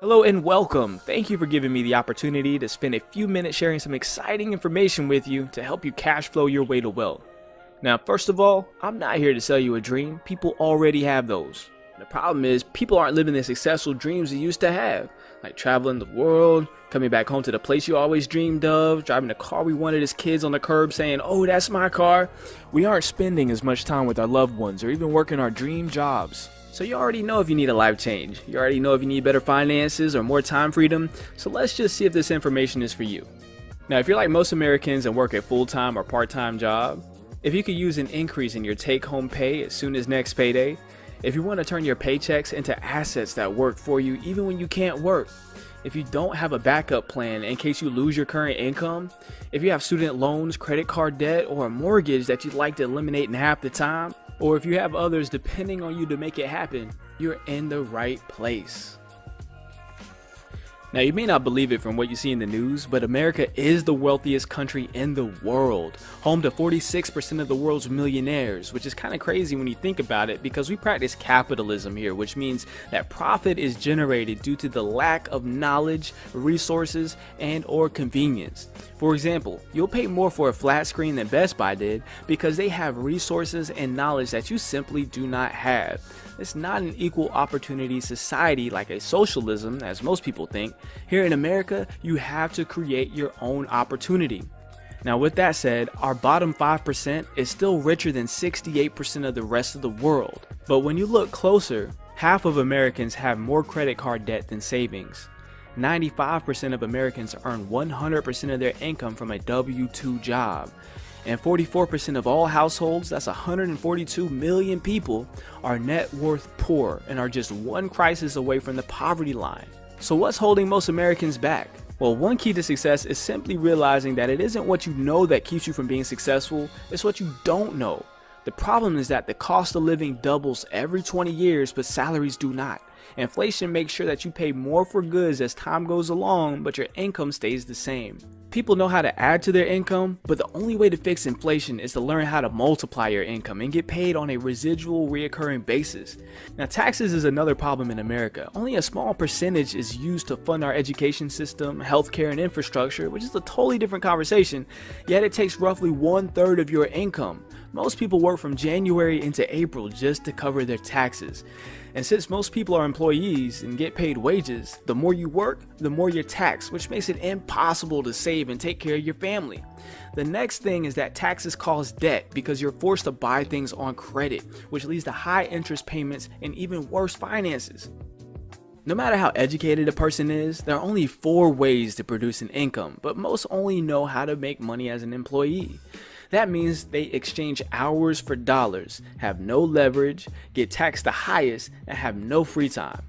Hello and welcome. Thank you for giving me the opportunity to spend a few minutes sharing some exciting information with you to help you cash flow your way to wealth. Now, first of all, I'm not here to sell you a dream. People already have those. The problem is people aren't living the successful dreams they used to have, like traveling the world, coming back home to the place you always dreamed of, driving the car we wanted as kids on the curb saying, "Oh, that's my car." We aren't spending as much time with our loved ones or even working our dream jobs. So you already know if you need a life change. You already know if you need better finances or more time freedom. So let's just see if this information is for you. Now, if you're like most Americans and work a full-time or part-time job, if you could use an increase in your take-home pay as soon as next payday, if you want to turn your paychecks into assets that work for you even when you can't work, if you don't have a backup plan in case you lose your current income, if you have student loans, credit card debt, or a mortgage that you'd like to eliminate in half the time, or if you have others depending on you to make it happen, you're in the right place. Now, you may not believe it from what you see in the news, but America is the wealthiest country in the world, home to 46% of the world's millionaires, which is kind of crazy when you think about it because we practice capitalism here, which means that profit is generated due to the lack of knowledge, resources, and or convenience. For example, you'll pay more for a flat screen than Best Buy did because they have resources and knowledge that you simply do not have. It's not an equal opportunity society like a socialism, as most people think. Here in America, you have to create your own opportunity. Now, with that said, our bottom 5% is still richer than 68% of the rest of the world. But when you look closer, half of Americans have more credit card debt than savings. 95% of Americans earn 100% of their income from a W-2 job. And 44% of all households, that's 142 million people, are net worth poor and are just one crisis away from the poverty line. So what's holding most Americans back? Well, one key to success is simply realizing that it isn't what you know that keeps you from being successful, it's what you don't know. The problem is that the cost of living doubles every 20 years, but salaries do not. Inflation makes sure that you pay more for goods as time goes along, but your income stays the same. People know how to add to their income, but the only way to fix inflation is to learn how to multiply your income and get paid on a residual reoccurring basis. Now, taxes is another problem in America. Only a small percentage is used to fund our education system, healthcare, and infrastructure, which is a totally different conversation, yet it takes roughly 1/3 of your income. Most people work from January into April just to cover their taxes. And since most people are employees and get paid wages, the more you work, the more you're taxed, which makes it impossible to save and take care of your family. The next thing is that taxes cause debt because you're forced to buy things on credit, which leads to high interest payments and even worse finances. No matter how educated a person is, there are only 4 ways to produce an income, but most only know how to make money as an employee. That means they exchange hours for dollars, have no leverage, get taxed the highest, and have no free time.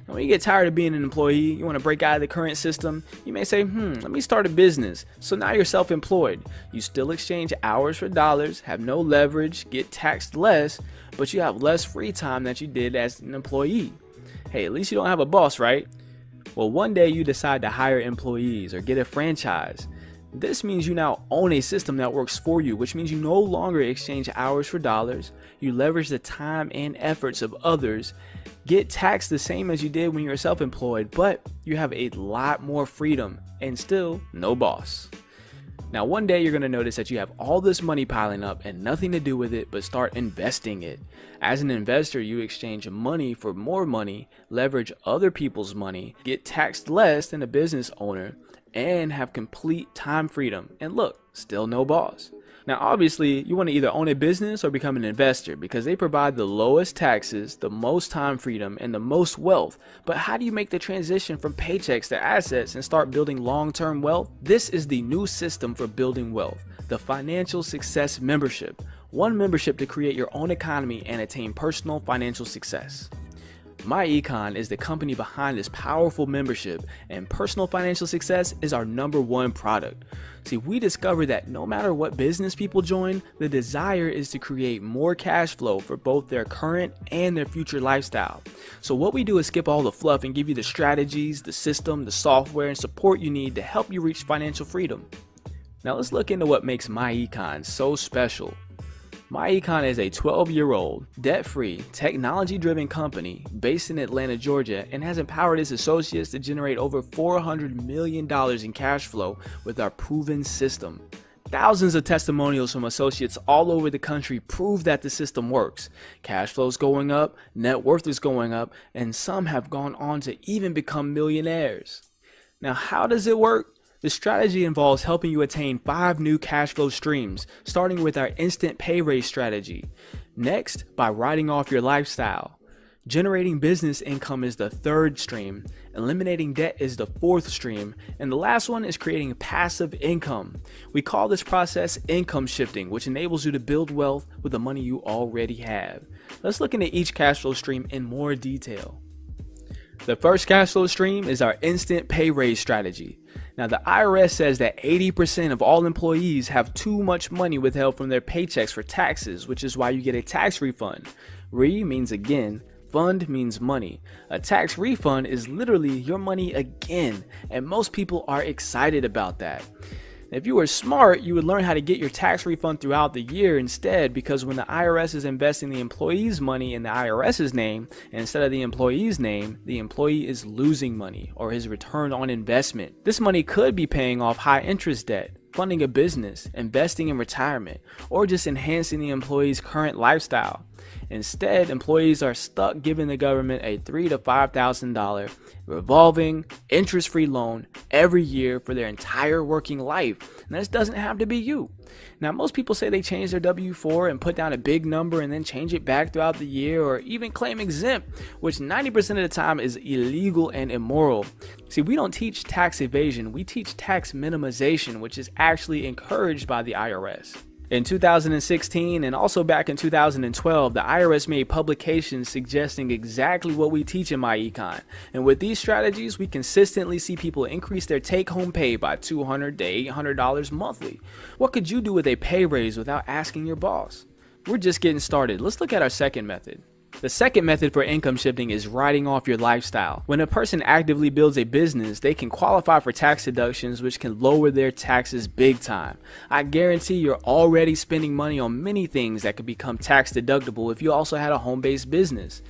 Now, when you get tired of being an employee, you want to break out of the current system, you may say, let me start a business. So now you're self-employed. You still exchange hours for dollars, have no leverage, get taxed less, but you have less free time than you did as an employee. Hey, at least you don't have a boss, right? Well, one day you decide to hire employees or get a franchise. This means you now own a system that works for you, which means you no longer exchange hours for dollars, you leverage the time and efforts of others, get taxed the same as you did when you were self-employed, but you have a lot more freedom and still no boss. Now, one day you're going to notice that you have all this money piling up and nothing to do with it but start investing it. As an investor, you exchange money for more money, leverage other people's money, get taxed less than a business owner, and have complete time freedom. And look, still no boss. Now, obviously, you want to either own a business or become an investor because they provide the lowest taxes, the most time freedom, and the most wealth. But how do you make the transition from paychecks to assets and start building long-term wealth? This is the new system for building wealth, the Financial Success Membership. One membership to create your own economy and attain personal financial success. MyEcon is the company behind this powerful membership, and personal financial success is our #1 product. See, we discovered that no matter what business people join, the desire is to create more cash flow for both their current and their future lifestyle. So what we do is skip all the fluff and give you the strategies, the system, the software, and support you need to help you reach financial freedom. Now let's look into what makes MyEcon so special. MyEcon is a 12-year-old, debt-free, technology-driven company based in Atlanta, Georgia, and has empowered its associates to generate over $400 million in cash flow with our proven system. Thousands of testimonials from associates all over the country prove that the system works. Cash flow is going up, net worth is going up, and some have gone on to even become millionaires. Now, how does it work? The strategy involves helping you attain 5 new cash flow streams, starting with our instant pay raise strategy. Next, by writing off your lifestyle. Generating business income is the 3rd stream, eliminating debt is the 4th stream, and the last one is creating passive income. We call this process income shifting, which enables you to build wealth with the money you already have. Let's look into each cash flow stream in more detail. The first cash flow stream is our instant pay raise strategy. Now, the IRS says that 80% of all employees have too much money withheld from their paychecks for taxes, which is why you get a tax refund. Re means again, fund means money. A tax refund is literally your money again, and most people are excited about that. If you were smart, you would learn how to get your tax refund throughout the year instead, because when the IRS is investing the employee's money in the IRS's name instead of the employee's name, the employee is losing money or his return on investment. This money could be paying off high interest debt, funding a business, investing in retirement, or just enhancing the employee's current lifestyle. Instead, employees are stuck giving the government a $3,000 to $5,000 revolving interest-free loan every year for their entire working life. And this doesn't have to be you. Now, most people say they change their W-4 and put down a big number and then change it back throughout the year, or even claim exempt, which 90% of the time is illegal and immoral. See, we don't teach tax evasion, we teach tax minimization, which is actually encouraged by the IRS. In 2016 and also back in 2012, the IRS made publications suggesting exactly what we teach in MyEcon. And with these strategies, we consistently see people increase their take-home pay by $200 to $800 monthly. What could you do with a pay raise without asking your boss? We're just getting started. Let's look at our second method. The second method for income shifting is writing off your lifestyle. When a person actively builds a business, they can qualify for tax deductions, which can lower their taxes big time. I guarantee you're already spending money on many things that could become tax deductible if you also had a home-based business.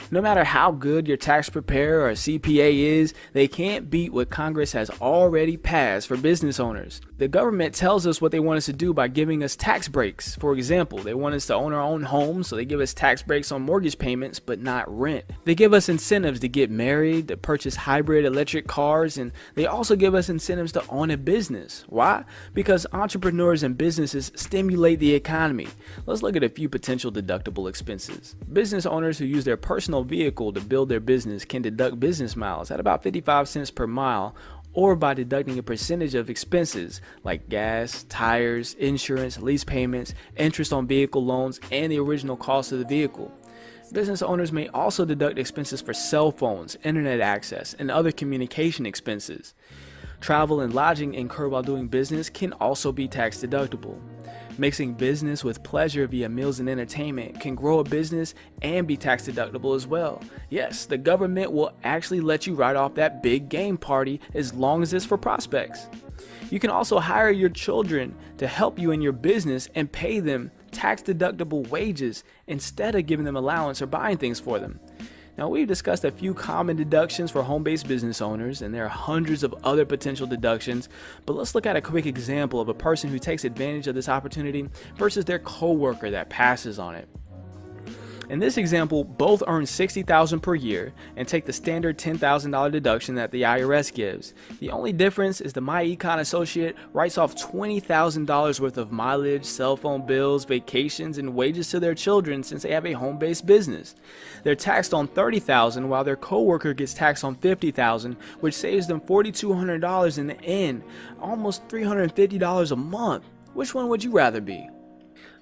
No matter how good your tax preparer or CPA is, they can't beat what Congress has already passed for business owners. The government tells us what they want us to do by giving us tax breaks. For example, they want us to own our own home, so they give us tax breaks on mortgage payments, but not rent. They give us incentives to get married, to purchase hybrid electric cars, and they also give us incentives to own a business. Why? Because entrepreneurs and businesses stimulate the economy. Let's look at a few potential deductible expenses. Business owners who use their personal vehicle to build their business can deduct business miles at about 55 cents per mile, or by deducting a percentage of expenses like gas, tires, insurance, lease payments, interest on vehicle loans, and the original cost of the vehicle. Business owners may also deduct expenses for cell phones, internet access, and other communication expenses. Travel and lodging incurred while doing business can also be tax deductible. Mixing business with pleasure via meals and entertainment can grow a business and be tax deductible as well. Yes, the government will actually let you write off that big game party as long as it's for prospects. You can also hire your children to help you in your business and pay them tax deductible wages instead of giving them allowance or buying things for them. Now, we've discussed a few common deductions for home-based business owners, and there are hundreds of other potential deductions, but let's look at a quick example of a person who takes advantage of this opportunity versus their coworker that passes on it. In this example, both earn $60,000 per year and take the standard $10,000 deduction that the IRS gives. The only difference is the MyEcon associate writes off $20,000 worth of mileage, cell phone bills, vacations, and wages to their children since they have a home-based business. They're taxed on $30,000 while their coworker gets taxed on $50,000, which saves them $4,200 in the end, almost $350 a month. Which one would you rather be?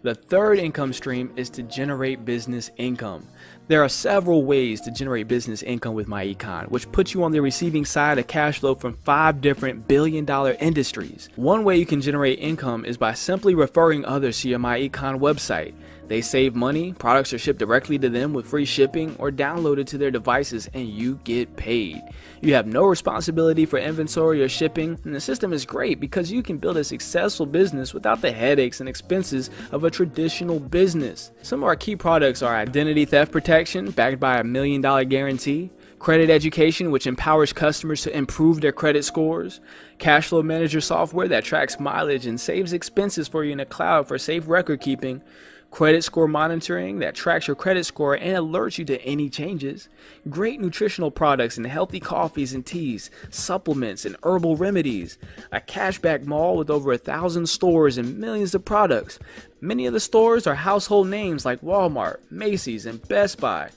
The third income stream is to generate business income. There are several ways to generate business income with MyEcon, which puts you on the receiving side of cash flow from 5 different billion-dollar industries. One way you can generate income is by simply referring others to your MyEcon website. They save money, products are shipped directly to them with free shipping or downloaded to their devices, and you get paid. You have no responsibility for inventory or shipping, and the system is great because you can build a successful business without the headaches and expenses of a traditional business. Some of our key products are identity theft protection, backed by $1 million guarantee, credit education, which empowers customers to improve their credit scores, cash flow manager software that tracks mileage and saves expenses for you in the cloud for safe record keeping, credit score monitoring that tracks your credit score and alerts you to any changes, great nutritional products and healthy coffees and teas, supplements and herbal remedies, a cashback mall with over 1,000 stores and millions of products. Many of the stores are household names like Walmart, Macy's, and Best Buy,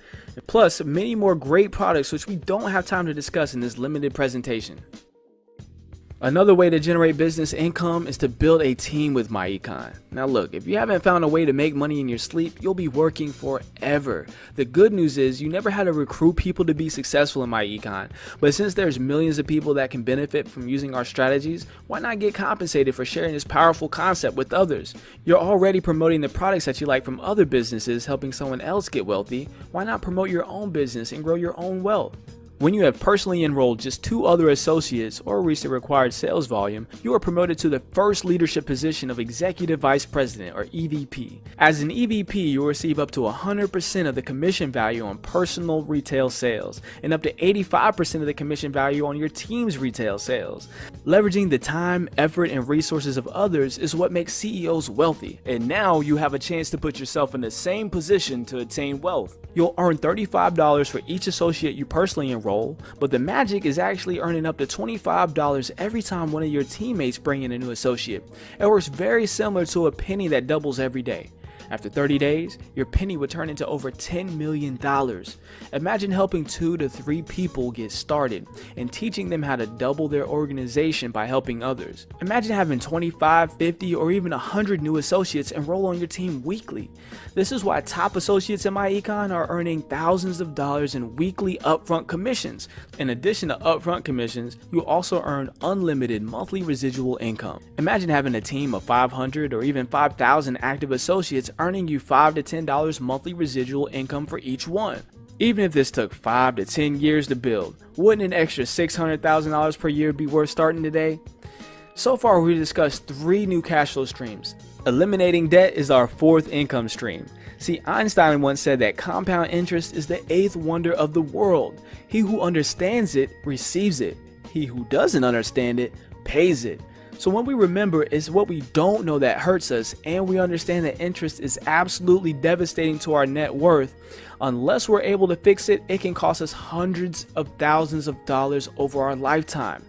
plus many more great products which we don't have time to discuss in this limited presentation. Another way to generate business income is to build a team with MyEcon. Now look, if you haven't found a way to make money in your sleep, you'll be working forever. The good news is you never had to recruit people to be successful in MyEcon, but since there's millions of people that can benefit from using our strategies, why not get compensated for sharing this powerful concept with others? You're already promoting the products that you like from other businesses, helping someone else get wealthy. Why not promote your own business and grow your own wealth? When you have personally enrolled just 2 other associates or reached the required sales volume, you are promoted to the first leadership position of Executive Vice President or EVP. As an EVP, you will receive up to 100% of the commission value on personal retail sales and up to 85% of the commission value on your team's retail sales. Leveraging the time, effort, and resources of others is what makes CEOs wealthy. And now you have a chance to put yourself in the same position to attain wealth. You'll earn $35 for each associate you personally enroll, but the magic is actually earning up to $25 every time one of your teammates bring in a new associate. It works very similar to a penny that doubles every day. After 30 days, your penny would turn into over $10 million. Imagine helping 2 to 3 people get started and teaching them how to double their organization by helping others. Imagine having 25, 50, or even 100 new associates enroll on your team weekly. This is why top associates in MyEcon are earning thousands of dollars in weekly upfront commissions. In addition to upfront commissions, you also earn unlimited monthly residual income. Imagine having a team of 500 or even 5,000 active associates earning you $5 to $10 monthly residual income for each one. Even if this took 5 to 10 years to build, wouldn't an extra $600,000 per year be worth starting today? So far, we discussed 3 new cash flow streams. Eliminating debt is our 4th income stream. See, Einstein once said that compound interest is the 8th wonder of the world. He who understands it receives it. He who doesn't understand it pays it. So when we remember it's what we don't know that hurts us, and we understand that interest is absolutely devastating to our net worth, unless we're able to fix it, it can cost us hundreds of thousands of dollars over our lifetime.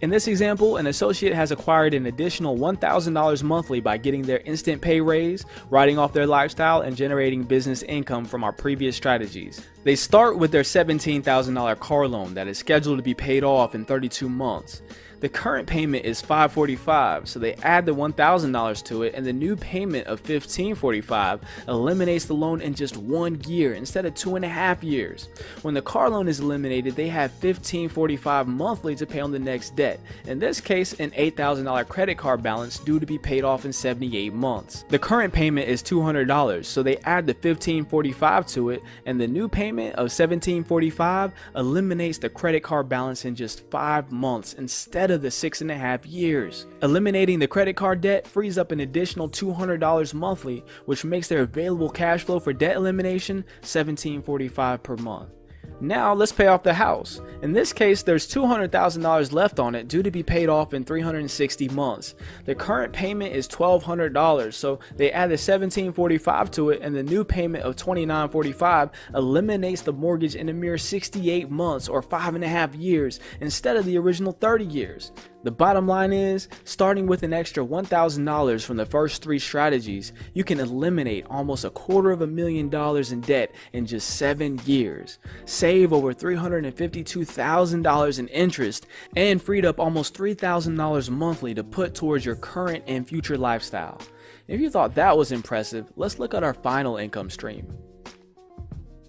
In this example, an associate has acquired an additional $1,000 monthly by getting their instant pay raise, writing off their lifestyle, and generating business income from our previous strategies. They start with their $17,000 car loan that is scheduled to be paid off in 32 months. The current payment is $545, so they add the $1,000 to it, and the new payment of $1,545 eliminates the loan in just 1 year instead of 2.5 years. When the car loan is eliminated, they have $1,545 monthly to pay on the next debt. In this case, an $8,000 credit card balance due to be paid off in 78 months. The current payment is $200, so they add the $1,545 to it, and the new payment of $1,745 eliminates the credit card balance in just 5 months instead of the 6.5 years. Eliminating the credit card debt frees up an additional $200 monthly, which makes their available cash flow for debt elimination $1,745 per month. Now let's pay off the house. In this case, there's $200,000 left on it due to be paid off in 360 months. The current payment is $1,200, so they add the $1,745 to it, and the new payment of $2,945 eliminates the mortgage in a mere 68 months or 5.5 years instead of the original 30 years. The bottom line is, starting with an extra $1,000 from the first 3 strategies, you can eliminate almost $250,000 in debt in just 7 years, save over $352,000 in interest, and freed up almost $3,000 monthly to put towards your current and future lifestyle. If you thought that was impressive, let's look at our final income stream.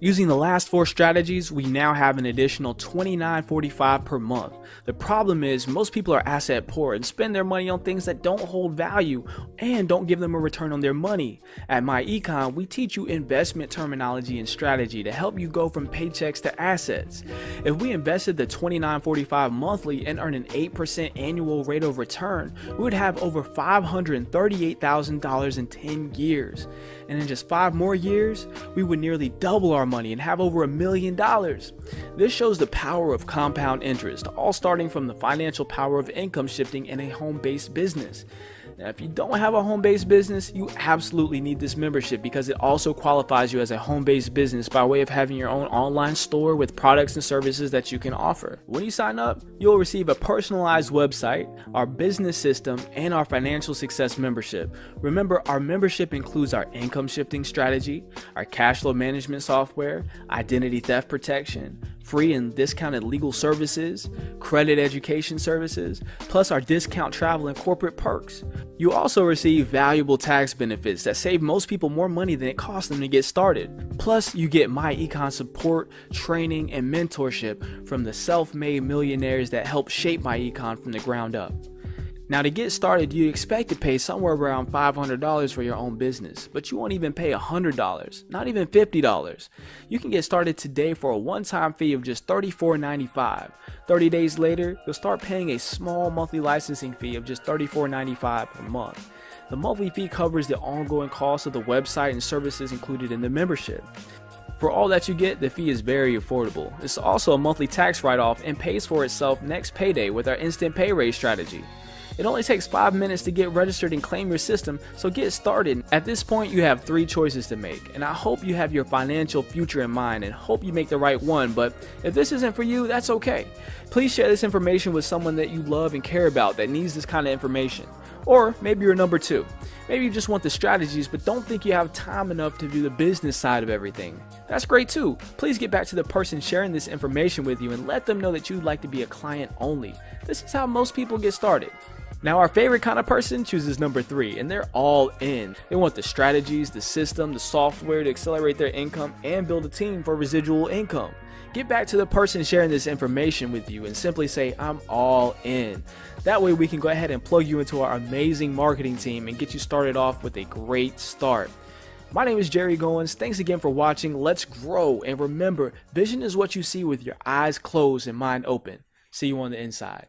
Using the last 4 strategies, we now have an additional $29.45 per month. The problem is most people are asset poor and spend their money on things that don't hold value and don't give them a return on their money. At MyEcon, we teach you investment terminology and strategy to help you go from paychecks to assets. If we invested the $29.45 monthly and earn an 8% annual rate of return, we would have over $538,000 in 10 years. And in just 5 more years, we would nearly double our money and have over $1 million. This shows the power of compound interest, all starting from the financial power of income shifting in a home-based business. Now, if you don't have a home-based business, you absolutely need this membership because it also qualifies you as a home-based business by way of having your own online store with products and services that you can offer. When you sign up, you'll receive a personalized website, our business system, and our financial success membership. Remember, our membership includes our income shifting strategy, our cash flow management software, identity theft protection, free and discounted legal services, credit education services, plus our discount travel and corporate perks. You also receive valuable tax benefits that save most people more money than it costs them to get started. Plus, you get MyEcon support, training, and mentorship from the self-made millionaires that help shape MyEcon from the ground up. Now, to get started, you expect to pay somewhere around $500 for your own business, but you won't even pay $100, not even $50. You can get started today for a one-time fee of just $34.95. 30 days later, you'll start paying a small monthly licensing fee of just $34.95 per month. The monthly fee covers the ongoing cost of the website and services included in the membership. For all that you get, the fee is very affordable. It's also a monthly tax write-off and pays for itself next payday with our instant pay raise strategy. It only takes 5 minutes to get registered and claim your system, so get started. At this point, you have 3 choices to make, and I hope you have your financial future in mind and hope you make the right one, but if this isn't for you, that's okay. Please share this information with someone that you love and care about that needs this kind of information. Or maybe you're number 2. Maybe you just want the strategies but don't think you have time enough to do the business side of everything. That's great too. Please get back to the person sharing this information with you and let them know that you'd like to be a client only. This is how most people get started. Now, our favorite kind of person chooses number 3, and they're all in. They want the strategies, the system, the software to accelerate their income and build a team for residual income. Get back to the person sharing this information with you and simply say, I'm all in. That way we can go ahead and plug you into our amazing marketing team and get you started off with a great start. My name is Jerry Goins. Thanks again for watching. Let's grow. And remember, vision is what you see with your eyes closed and mind open. See you on the inside.